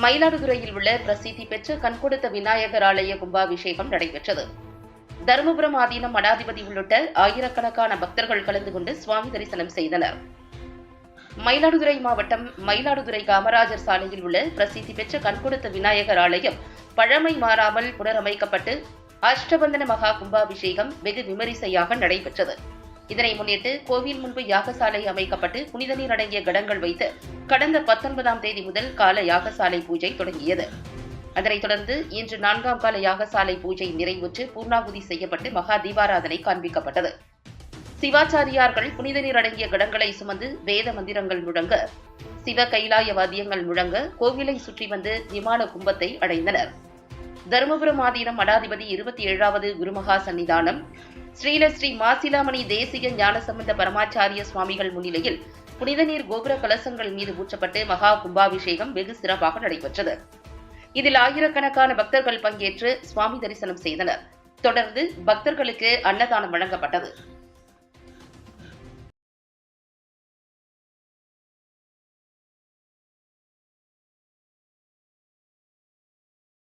மயிலாடுதுறையில் உள்ள பிரசித்தி பெற்ற கண்கொடுத்த விநாயகர் ஆலய கும்பாபிஷேகம் நடைபெற்றது. தருமபுரம் ஆதீனம் மடாதிபதி உள்ளிட்ட ஆயிரக்கணக்கான பக்தர்கள் கலந்து கொண்டு சுவாமி தரிசனம் செய்தனர். மயிலாடுதுறை மாவட்டம் மயிலாடுதுறை காமராஜர் சாலையில் உள்ள பிரசித்தி பெற்ற கண்கொடுத்த விநாயகர் ஆலயம் பழமை மாறாமல் புனரமைக்கப்பட்டு அஷ்டபந்தன மகா கும்பாபிஷேகம் வெகு விமரிசையாக நடைபெற்றது. இதனை முன்னிட்டு கோவில் முன்பு யாகசாலை அமைக்கப்பட்டு புனித நீர் அடங்கிய கடங்கள் வைத்து கடந்த 19ஆம் தேதி முதல் கால யாகசாலை பூஜை தொடங்கியது. அதனைத் தொடர்ந்து இன்று 4ஆம் கால யாகசாலை பூஜை நிறைவுற்று பூர்ணாகுதி செய்யப்பட்டு மகா தீபாராதனை காண்பிக்கப்பட்டது. சிவாச்சாரியார்கள் புனித நீர் அடங்கிய கடங்களை சுமந்து வேத மந்திரங்கள் முழங்க, சிவ கைலாய வாத்தியங்கள் முழங்க கோவிலை சுற்றி வந்து விமான கும்பத்தை அடைந்தனர். தருமபுரம் ஆதீனம் மடாதிபதி 27வது குருமகா சன்னிதானம் ஸ்ரீ மாசிலாமணி தேசிய ஞானசம்பந்த பரமாச்சாரிய சுவாமிகள் முன்னிலையில் புனித நீர் கோபுர கலசங்கள் மீது ஊற்றப்பட்டு மகா கும்பாபிஷேகம் வெகு சிறப்பாக நடைபெற்றது. இதில் ஆயிரக்கணக்கான பக்தர்கள் பங்கேற்று சுவாமி தரிசனம் செய்தனர். தொடர்ந்து பக்தர்களுக்கு அன்னதானம் வழங்கப்பட்டது.